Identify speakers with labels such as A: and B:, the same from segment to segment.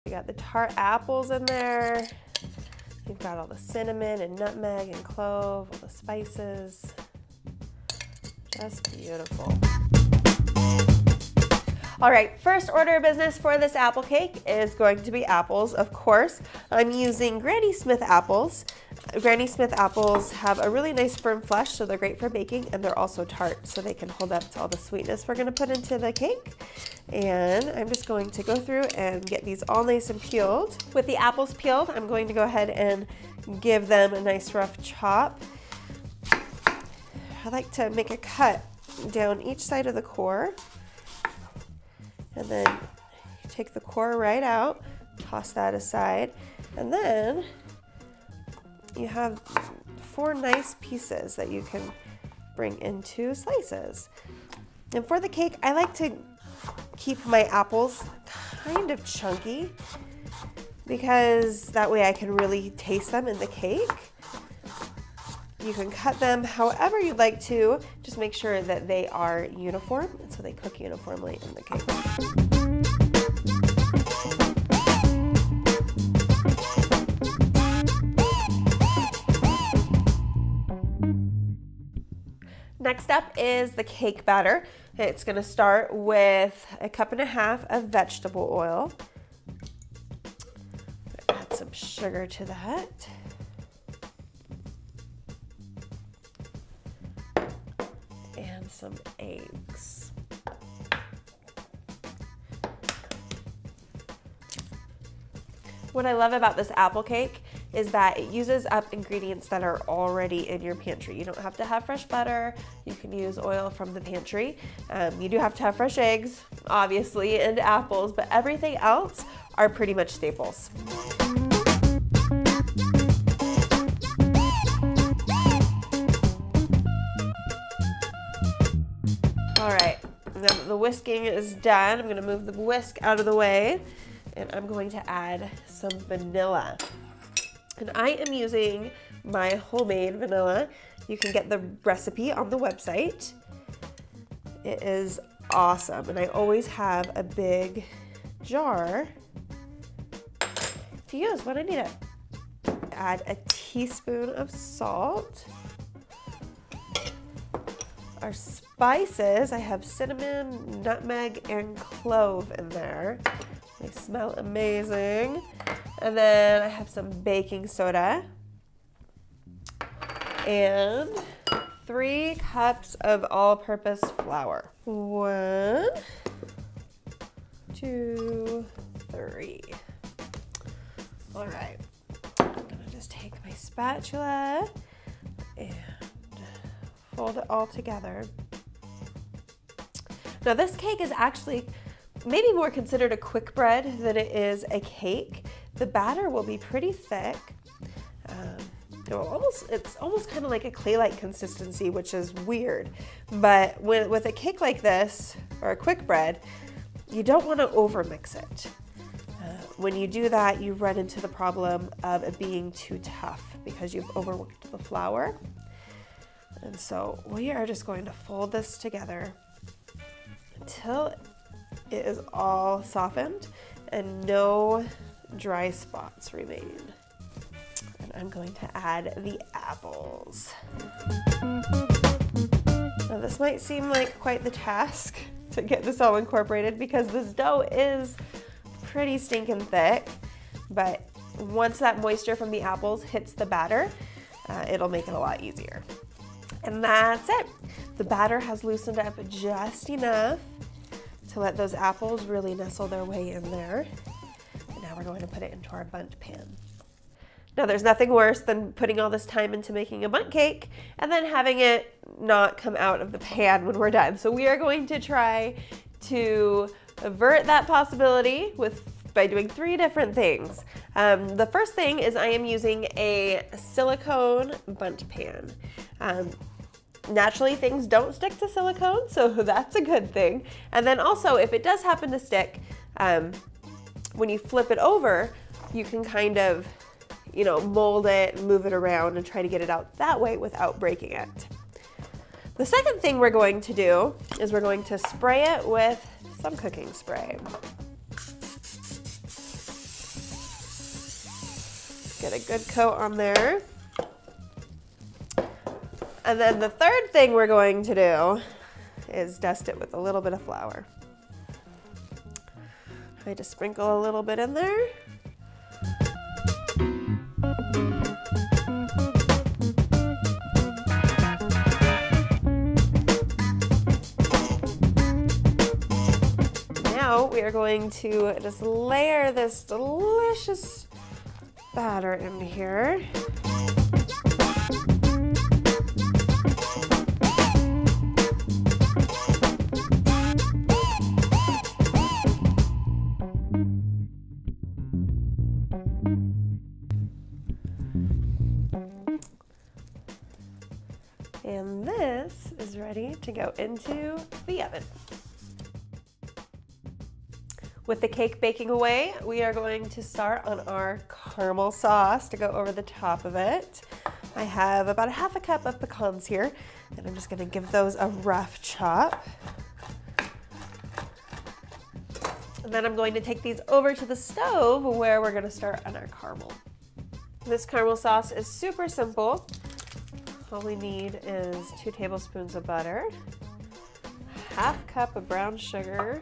A: We got the tart apples in there. We've got all the cinnamon and nutmeg and clove, all the spices. Just beautiful. All right, first order of business for this apple cake is going to be apples, of course. I'm using Granny Smith apples. Granny Smith apples have a really nice firm flesh, so they're great for baking, and they're also tart, so they can hold up to all the sweetness we're gonna put into the cake. And I'm just going to go through and get these all nice and peeled. With the apples peeled, I'm going to go ahead and give them a nice rough chop. I like to make a cut down each side of the core. And then you take the core right out, toss that aside, and then you have 4 nice pieces that you can bring into slices. And for the cake, I like to keep my apples kind of chunky because that way I can really taste them in the cake. You can cut them however you'd like to, just make sure that they are uniform so they cook uniformly in the cake. Next up is the cake batter. It's going to start with 1.5 cups of vegetable oil. Add some sugar to that. And some eggs. What I love about this apple cake is that it uses up ingredients that are already in your pantry. You don't have to have fresh butter. You can use oil from the pantry. You do have to have fresh eggs, obviously, and apples, but everything else are pretty much staples. All right, now that the whisking is done, I'm gonna move the whisk out of the way, and I'm going to add some vanilla. And I am using my homemade vanilla. You can get the recipe on the website. It is awesome, and I always have a big jar to use when I need it. Add a teaspoon of salt. Our spices, I have cinnamon, nutmeg, and clove in there. They smell amazing. And then I have some baking soda and 3 cups of all-purpose flour. 1, 2, 3. All right, I'm gonna just take my spatula and fold it all together. Now this cake is actually maybe more considered a quick bread than it is a cake. The batter will be pretty thick. It's almost kind of like a clay-like consistency, which is weird. But with a cake like this, or a quick bread, you don't want to overmix it. When you do that, you run into the problem of it being too tough because you've overworked the flour. And so we are just going to fold this together until it is all softened and no dry spots remain. And I'm going to add the apples. Now this might seem like quite the task to get this all incorporated because this dough is pretty stinking thick, but once that moisture from the apples hits the batter, it'll make it a lot easier. And that's it. The batter has loosened up just enough to let those apples really nestle their way in there. And now we're going to put it into our Bundt pan. Now there's nothing worse than putting all this time into making a Bundt cake and then having it not come out of the pan when we're done. So we are going to try to avert that possibility by doing 3 different things. The first thing is I am using a silicone Bundt pan. Naturally, things don't stick to silicone, so that's a good thing. And then also, if it does happen to stick, when you flip it over, you can kind of, mold it and move it around and try to get it out that way without breaking it. The second thing we're going to do is we're going to spray it with some cooking spray. Get a good coat on there. And then the third thing we're going to do is dust it with a little bit of flour. I just sprinkle a little bit in there. Now we are going to just layer this delicious batter in here. And this is ready to go into the oven. With the cake baking away, we are going to start on our caramel sauce to go over the top of it. I have about a half a cup of pecans here, and I'm just going to give those a rough chop. And then I'm going to take these over to the stove where we're going to start on our caramel. This caramel sauce is super simple. All we need is 2 tablespoons of butter, half cup of brown sugar,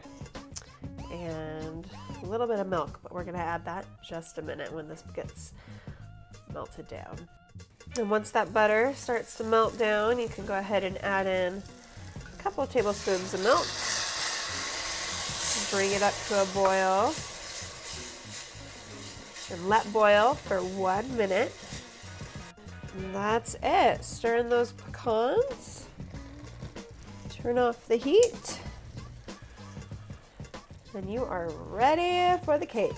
A: and a little bit of milk, but we're gonna add that just a minute when this gets melted down. And once that butter starts to melt down, you can go ahead and add in a couple of tablespoons of milk. Bring it up to a boil and let boil for 1 minute. And that's it. Stir in those pecans. Turn off the heat. And you are ready for the cake.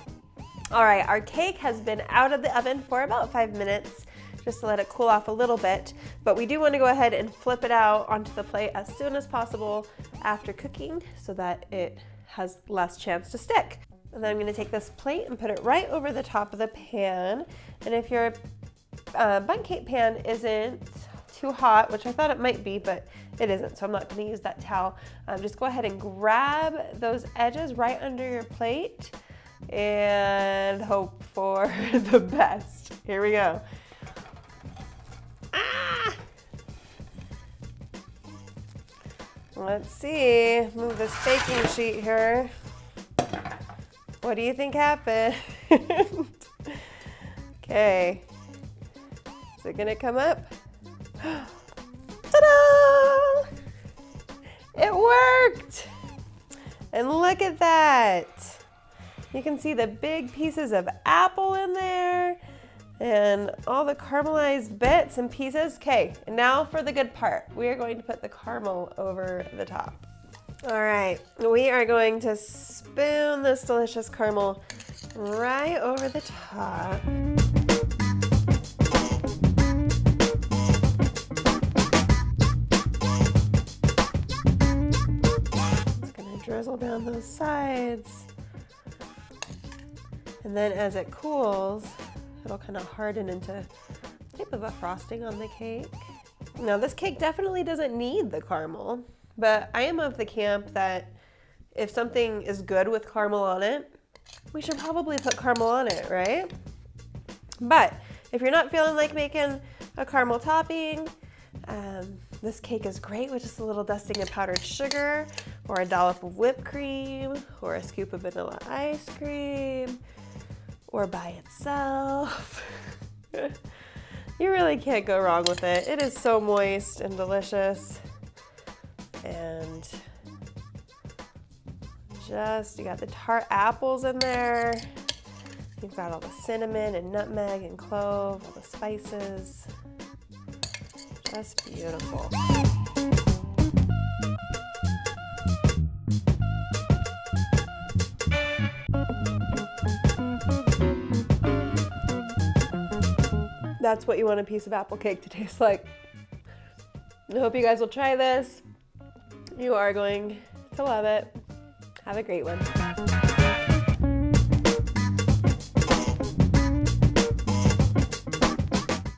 A: All right, our cake has been out of the oven for about 5 minutes, just to let it cool off a little bit. But we do want to go ahead and flip it out onto the plate as soon as possible after cooking so that it has less chance to stick. And then I'm going to take this plate and put it right over the top of the pan. And if your Bundt cake pan isn't too hot, which I thought it might be, but it isn't, so I'm not going to use that towel. Just go ahead and grab those edges right under your plate and hope for the best. Here we go. Ah! Let's see, move this baking sheet here. What do you think happened? Okay. Is it gonna come up? Ta-da! It worked! And look at that. You can see the big pieces of apple in there and all the caramelized bits and pieces. Okay, and now for the good part. We are going to put the caramel over the top. All right, we are going to spoon this delicious caramel right over the top. Drizzle down those sides. And then as it cools, it'll kind of harden into a type of a frosting on the cake. Now this cake definitely doesn't need the caramel, but I am of the camp that if something is good with caramel on it, we should probably put caramel on it, right? But if you're not feeling like making a caramel topping, this cake is great with just a little dusting of powdered sugar, or a dollop of whipped cream, or a scoop of vanilla ice cream, or by itself. You really can't go wrong with it. It is so moist and delicious. And you got the tart apples in there. You've got all the cinnamon and nutmeg and clove, all the spices. Just beautiful. That's what you want a piece of apple cake to taste like. I hope you guys will try this. You are going to love it. Have a great one.